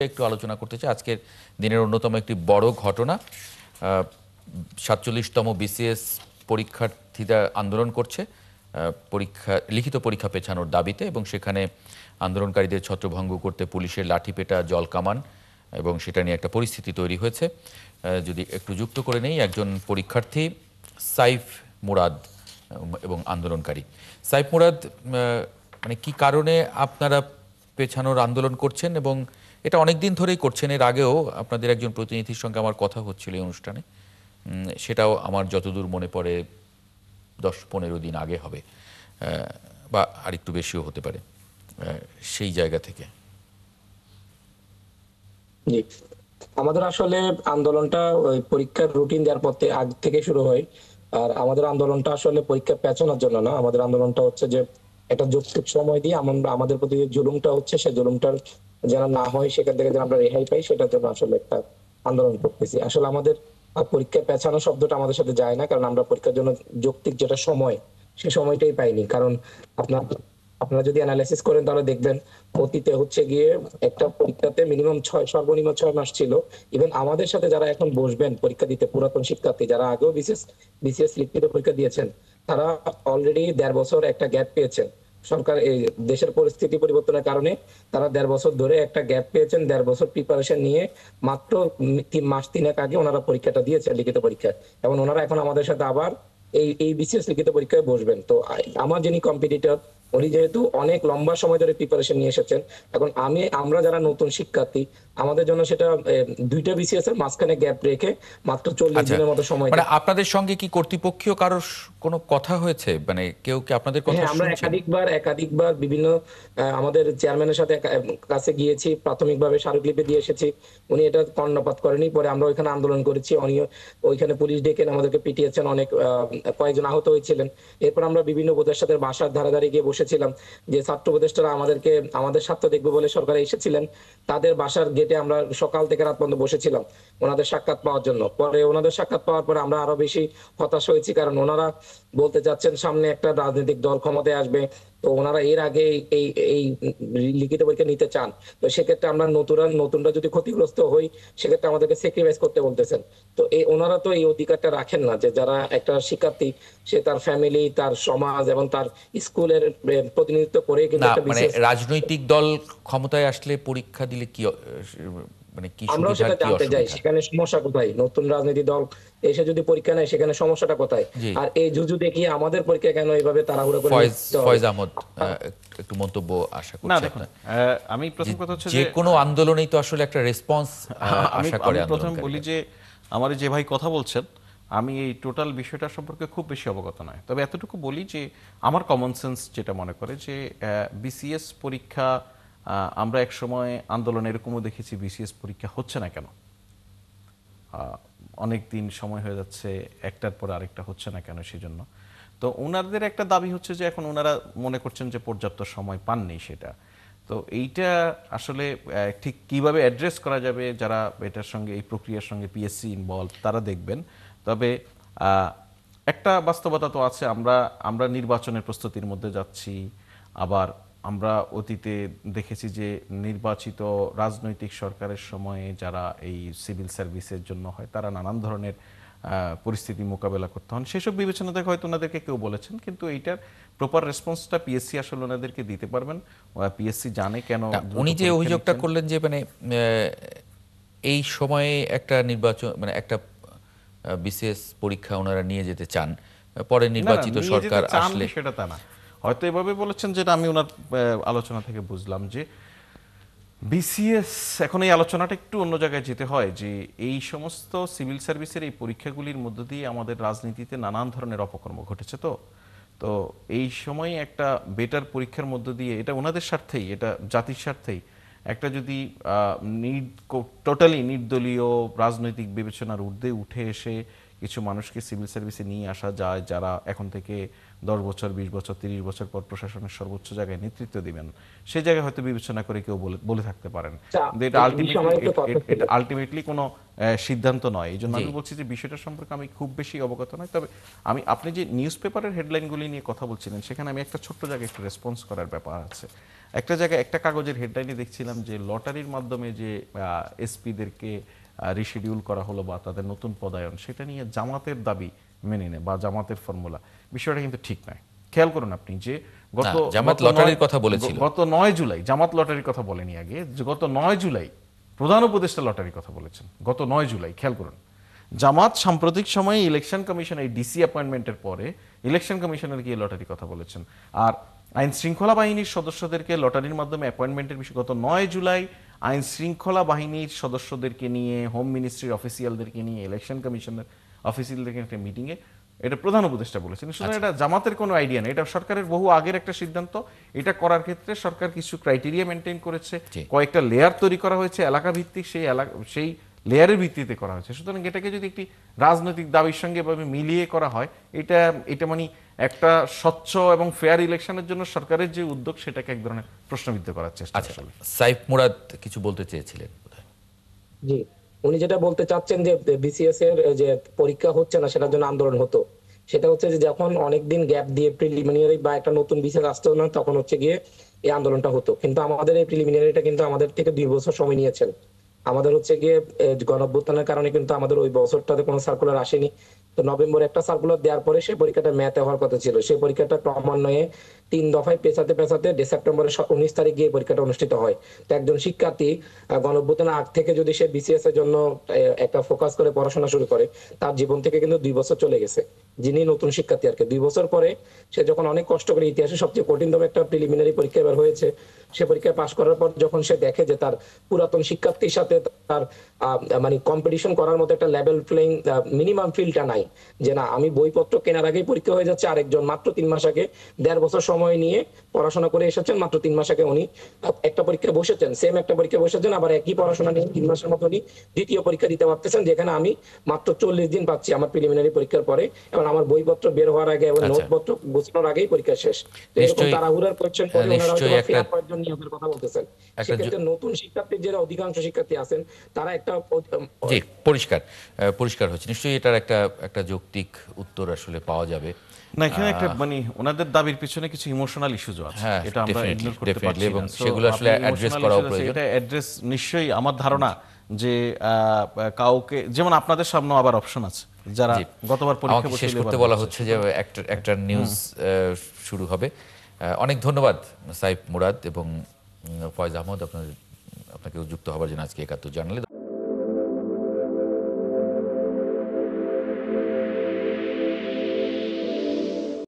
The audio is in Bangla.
একটু আলোচনা করতে চাই আজকের দিনের অন্যতম একটি বড় ঘটনা। ৪৭তম বিসিএস পরীক্ষার্থীরা আন্দোলন করছে লিখিত পরীক্ষা পেছানোর দাবিতে, এবং সেখানে আন্দোলনকারীদের ছত্রভঙ্গ করতে পুলিশের লাঠিপেটা, জলকামান এবং সেটা নিয়ে একটা পরিস্থিতি তৈরি হয়েছে। যদি একটু যুক্ত করে নেই একজন পরীক্ষার্থী সাইফ মুরাদ এবং আন্দোলনকারী। সাইফ মুরাদ, মানে কি কারণে আপনারা পেছানোর আন্দোলন করছেন, এবং এটা অনেক দিন ধরেই করছেন? এর আগেও আপনাদের একজন প্রতিনিধির সঙ্গে আমার কথা হচ্ছিল এই অনুষ্ঠানে, সেটাও আমার যতদূর মনে পড়ে 10-15 দিন আগে হবে, বা আরেকটু বেশিও হতে পারে। সেই জায়গা থেকে জি, আমাদের আসলে আন্দোলনটা ওই পরীক্ষার রুটিন দেওয়ার পর আগ থেকে শুরু হয়। আর আমাদের আন্দোলনটা আসলে পরীক্ষা পেছানোর জন্য না, আমাদের আন্দোলনটা হচ্ছে যে একটা যৌক্তিক সময় দিয়ে আমরা আমাদের প্রতি যে জুলুমটা হচ্ছে সেই জুলুমটার যেন না হয়, সেখান থেকে যেন আমরা রেহাই পাই, সেটার জন্য আসলে একটা আন্দোলন করতেছি। আসলে আমাদের পরীক্ষা পেছানো শব্দটা আমাদের সাথে যায় না, কারণ আমরা পরীক্ষার জন্য যৌক্তিক যেটা সময়, সে সময়টাই পাইনি। কারণ আপনার আপনারা যদি অ্যানালাইসিস করেন তাহলে দেখবেন অতীতে হচ্ছে গিয়ে একটা পরীক্ষাতে মিনিমাম সর্বনিম্ন 6 মাস ছিল। ইভেন আমাদের সাথে যারা এখন বসবেন পরীক্ষা দিতে, পুরাতন শিক্ষার্থী যারা আগেও বিসিএস লিখিত পরীক্ষা দিয়েছেন, তারা অলরেডি 1.5 বছর একটা গ্যাপ পেয়েছেন। সরকার এই দেশের পরিস্থিতি পরিবর্তনের কারণে তারা 1.5 বছর ধরে একটা গ্যাপ পেয়েছেন। 1.5 বছর প্রিপারেশন নিয়ে মাত্র 3 মাস 3 আগে ওনারা পরীক্ষাটা দিয়েছেন, লিখিত পরীক্ষা। এবং ওনারা এখন আমাদের সাথে আবার এই বিসিএস লিখিত পরীক্ষায় বসবেন। তো আমার যিনি কম্পিটিটর, উনি যেহেতু অনেক লম্বা সময় ধরে প্রিপারেশন নিয়ে এসেছেন, এখন আমরা যারা নতুন শিক্ষার্থী, আমাদের জন্য সেটা দুইটা বিসিএস এর মাঝখানে গ্যাপ রেখে মাত্র 40 আচ্ছা, দিনের মতো সময়। মানে আপনাদের সঙ্গে কি কর্তৃপক্ষীয় কারোর কোনো কথা হয়েছে? মানে কেউ কি আপনাদের কথা হ্যাঁ, আমরা শুনছেন? একাধিকবার বিভিন্ন আমাদের চেয়ারম্যানের সাথে কাছে গিয়েছি, প্রাথমিকভাবে স্মারকলিপি দিয়ে এসেছি। উনি এটা কর্ণপাত করেনি। পরে আমরা ওইখানে আন্দোলন করেছি, উনি ওইখানে পুলিশ ডেকে আমাদেরকে পিটিয়েছেন, অনেক কয়েকজন আহত হয়েছিলেন। এরপর আমরা বিভিন্ন উপদেষ্টাদের বাসার ধারে ধারে গিয়ে বসেছিলাম, যে ছাত্র উপদেষ্টারা আমাদের স্বার্থ দেখবে বলে সরকারে এসেছিলেন, তাদের বাসার গেটে আমরা সকাল থেকে রাত পর্যন্ত বসেছিলাম ওনাদের সাক্ষাৎ পাওয়ার জন্য। পরে ওনাদের সাক্ষাৎ পাওয়ার পরে আমরা আরো বেশি হতাশ হয়েছি, কারণ ওনারা বলতে চাচ্ছেন সামনে একটা রাজনৈতিক দল ক্ষমতায় আসবে, তো ওনারা এর আগে এই এই লিখিত পরীক্ষা নিতে চান। তো সেক্ষেত্রে আমরা নতুনরা যদি ক্ষতিগ্রস্ত হই, সেক্ষেত্রে আমাদেরকে স্যাক্রিফাইস করতে বলতেছেন। তো ওনারা তো এই অধিকারটা রাখেন না, যে যারা একটা শিক্ষার্থী, সে তার ফ্যামিলি, তার সমাজ এবং তার স্কুলের প্রতিনিধিত্ব করে কিন্তু না, একটা মানে বিশেষ। রাজনৈতিক দল ক্ষমতায় আসলে পরীক্ষা দিলে কি মানে কি আমরাও সুবিধা সেটা কি জানতে চাই, অসুবিধা? সেখানে সমস্যা কোথায়? নতুন রাজনীতি দল এসে যদি পরীক্ষা নেয়, সেখানে সমস্যাটা কোথায়? জি, আর এই জুজু দেখিয়ে আমাদের পরীক্ষা কেন এইভাবে তাড়াহুড়ো করে ফয়েজ নিতে হবে? ফয়েজ আহমদ, একটু মন্তব্য আশা না করছি দেখুন, আপনার। আমি যে প্রথম কথা হচ্ছে যে যে কোনো আন্দোলনেই তো আসলে একটা রেসপন্স আমি আশা করে আমি প্রথম বলি আন্দোলনকারীরা। যে আমার যে ভাই কথা বলছেন, আমি এই টোটাল বিষয়টা সম্পর্কে খুব বেশি অবগত নয়। তবে এতটুকু বলি যে আমার কমন সেন্স যেটা মনে করে যে বিসিএস পরীক্ষা, আমরা এক সময় আন্দোলন এরকমও দেখেছি, বিসিএস পরীক্ষা হচ্ছে না কেন, অনেক দিন সময় হয়ে যাচ্ছে, একটার পর আরেকটা হচ্ছে না কেন, সেই জন্য। তো ওনাদের একটা দাবি হচ্ছে যে এখন ওনারা মনে করছেন যে পর্যাপ্ত সময় পাননি সেটা। তো এইটা আসলে ঠিক কিভাবে অ্যাড্রেস করা যাবে, যারা এটার সঙ্গে, এই প্রক্রিয়ার সঙ্গে পিএসসি ইনভলভ, তারা দেখবেন। তবে একটা বাস্তবতা তো আছে, আমরা আমরা নির্বাচনের প্রস্তুতির মধ্যে যাচ্ছি। আবার আমরা অতীতে দেখেছি যে নির্বাচিত রাজনৈতিক সরকারের সময়ে যারা এই সিভিল সার্ভিসের জন্য হয়, তারা নানান ধরনের পরিস্থিতি মোকাবেলা করতে হন। সেসব বিবেচনা থেকে হয়তো ওনাদেরকে কেউ বলেছেন, কিন্তু এইটার প্রপার রেসপন্সটা পিএসসি আসলে ওনাদেরকে দিতে পারবেন। পিএসসি জানে কেন দ্রুত উনি যে পরীক্ষা অভিযোগটা নিচ্ছেন। করলেন যে মানে এই সময়ে একটা নির্বাচন, মানে একটা বিসিএস পরীক্ষা ওনারা নিয়ে যেতে চান, পরে না না, নির্বাচিত নিয়ে যেতে সরকার চান আসলে। বিষয়টা তা না, হয়তো এভাবে বলেছেন, যেটা আমি ওনার আলোচনা থেকে বুঝলাম যে বিসিএস, এখন এই আলোচনাটা একটু অন্য জায়গায় যেতে হয়, যে এই সমস্ত সিভিল সার্ভিসের এই পরীক্ষাগুলির মধ্য দিয়ে আমাদের রাজনীতিতে নানান ধরনের অপকর্ম ঘটেছে। তো তো এই সময় একটা বেটার পরীক্ষার মধ্য দিয়ে, এটা ওনাদের স্বার্থেই, এটা জাতির স্বার্থেই, একটা যদি টোটালি নির্দলীয় রাজনৈতিক বিবেচনার ঊর্ধ্বে উঠে এসে কিছু মানুষকে সিভিল সার্ভিসে নিয়ে আসা যায়, যারা এখন থেকে 10 বছর, 20 বছর, 30 বছর পর প্রশাসনের সর্বোচ্চ জায়গায় নেতৃত্ব দিবেন, সেই জায়গায় হয়তো বিবেচনা করে কেউ বলে থাকতে পারেন। আচ্ছা, কিন্তু এটা এই বিষয়ে আলটিমেটলি আমার একটু কথা ছিল। এটা আলটিমেটলি কোনো সিদ্ধান্ত নয়। এই জন্য জি, আমি বলছি যে বিষয়টা সম্পর্কে আমি খুব বেশি অবগত নয়। তবে আপনি যে নিউজ পেপারের হেডলাইনগুলি নিয়ে কথা বলছিলেন, সেখানে আমি একটা ছোট্ট জায়গায় একটু রেসপন্স করার ব্যাপার আছে। একটা জায়গায় একটা কাগজের হেডলাইনে দেখছিলাম যে লটারির মাধ্যমে যে এসপিদেরকে রিশিডিউল করা হলো বা তাদের নতুন পদায়ন, সেটা নিয়ে জামাতের দাবি মেনে নেয় বা জামাতের ফর্মুলা, বিষয়টা কিন্তু ঠিক নয়। খেয়াল করুন আপনি যে গত না, জামাত গত লটারির নয়- কথা বলেছিল। গত 9 জুলাই, জামাত লটারির কথা বলেনি আগে, যে গত 9 জুলাই প্রধান উপদেষ্টা লটারির কথা বলেছেন। গত 9 জুলাই খেয়াল করুন। জামাত সাম্প্রতিক সময়ে ইলেকশন কমিশন এই ডিসি অ্যাপয়েন্টমেন্টের পরে ইলেকশন কমিশনের গিয়ে লটারির কথা বলেছেন। আর আইন শৃঙ্খলা বাহিনীর সদস্যদেরকে লটারির মাধ্যমে অ্যাপয়েন্টমেন্টের বিষয়ে গত 9 জুলাই আইন শৃঙ্খলা বাহিনীর সদস্যদেরকে নিয়ে, হোম মিনিস্ট্রির অফিসিয়ালদেরকে নিয়ে, ইলেকশন কমিশনের অফিসিয়ালদেরকে একটা মিটিংয়ে এটা প্রধান উপদেষ্টা বলেছেন। সুতরাং এটা জামাতের কোনো আইডিয়া নেই, এটা সরকারের বহু আগের একটা সিদ্ধান্ত। এটা করার ক্ষেত্রে সরকার কিছু ক্রাইটেরিয়া মেনটেন করেছে, জি। কয়েকটা লেয়ার তৈরি করা হয়েছে এলাকা ভিত্তিক, সেই লেয়ারের ভিত্তিতে করা হয়েছে। সুতরাং এটাকে যদি একটি রাজনৈতিক দাবির সঙ্গে এভাবে মিলিয়ে করা হয়, এটা মানে একটা স্বচ্ছ এবং ফেয়ার ইলেকশনের জন্য সরকারের যে উদ্যোগ, সেটাকে এক ধরনের প্রশ্নবিদ্ধ করার চেষ্টা আচ্ছা, আসলে। সাইফ মুরাদ কিছু বলতে চেয়েছিলেন বোধহয়। জি, উনি যেটা বলতে চাচ্ছেন যে বিসিএস এর যে পরীক্ষা হচ্ছে না সেটার জন্য আন্দোলন হতো, সেটা হচ্ছে যে যখন অনেকদিন গ্যাপ দিয়ে প্রিলিমিনারি বা একটা নতুন বিসিএস আসতো না, তখন হচ্ছে গিয়ে এই আন্দোলনটা হতো। কিন্তু আমাদের এই প্রিলিমিনারিটা কিন্তু আমাদের থেকে 2 বছর সময় নিয়েছেন। আমাদের হচ্ছে গিয়ে গণঅভ্যুত্থানের কারণে কিন্তু আমাদের ওই বছরটাতে কোনো সার্কুলার আসেনি। তো নভেম্বরে একটা সার্কুলার দেওয়ার পরে সেই পরীক্ষাটা ম্যাথে হওয়ার কথা ছিল। সেই পরীক্ষাটা ক্রমান্বয়ে 3 দফায় পেছাতে পেছাতে সেপ্টেম্বরের 19 তারিখ গিয়ে পরীক্ষাটা অনুষ্ঠিত হয়। তো একজন শিক্ষার্থী গণঅভ্যুত্থানের আগ থেকে যদি সে বিসিএস এর জন্য একটা ফোকাস করে পড়াশোনা শুরু করে, তার জীবন থেকে কিন্তু 2 বছর চলে গেছে। যিনি নতুন শিক্ষার্থী আর কি, 2 বছর পরে সে যখন অনেক কষ্ট করে ইতিহাসে সবচেয়ে কঠিনতম একটা প্রিলিমিনারি পরীক্ষা এবার হয়েছে, সে পরীক্ষায় পাশ করার পর যখন সে দেখে যে তার পুরাতন শিক্ষার্থীর সাথে তার মানে কম্পিটিশন করার মতো একটা লেভেল প্লেইং মিনিমাম ফিলটা নাই, যে না আমি বইপত্র কেনার আগেই পরীক্ষা হয়ে যাচ্ছে, আরেকজন মাত্র 3 মাস আগে 1.5 বছর সময় নিয়ে পড়াশোনা করে এসেছেন, মাত্র 3 মাস আগে উনি একটা পরীক্ষা বসেছেন, সেম একটা পরীক্ষা বসেছেন, আবার একই পড়াশোনা নিয়ে 3 মাসের মতো উনি দ্বিতীয় পরীক্ষা দিতে পারতেছেন, যেখানে আমি মাত্র 40 দিন পাচ্ছি আমার প্রিলিমিনারি পরীক্ষার পরে, এবং আমার বইপত্র বের হওয়ার আগে এবং আচ্ছা। নোটপত্র গোছানোর আগেই পরীক্ষা শেষ। তো এরকম নিশ্চয়ই, তাড়াহুড়ার কোয়েশ্চেন করে ওনারা নিশ্চয়ই হয়তো একটা ফেয়ার কয়েকজন নিয়োগের কথা বলতেছেন। একটা সেক্ষেত্রে নতুন শিক্ষার্থীর যে অধিকাংশ শিক্ষার্থী আছেন, তারা একটা জি, পরিষ্কার হচ্ছে। নিশ্চয়ই এটার একটা যৌক্তিক উত্তর আসলে পাওয়া যাবে। না, এখানে একটা মানে ওনাদের দাবির পিছনে কিছু ইমোশনাল ইস্যুজ আছে, হ্যাঁ, এটা আমরা definitely, ইগনোর করতে definitely, পারছি এবং না। So, সেগুলো আসলে আপনি address emotional করাও issues আছে, প্রয়োজন। এটা অ্যাড্রেস নিশ্চয়ই আমার ধারণা যে কাউকে, যেমন আপনাদের সামনে আবার অপশন আছে, যারা জি। গতবার পরীক্ষা আমাকে বসে শেষ এবার করতে বলা হচ্ছে। হচ্ছে যে একটা নিউজ শুরু হবে। অনেক ধন্যবাদ সাইফ মুরাদ এবং ফয়েজ আহমদ আপনাকে যুক্ত হবার জন্য আজকে 71 জার্নালে।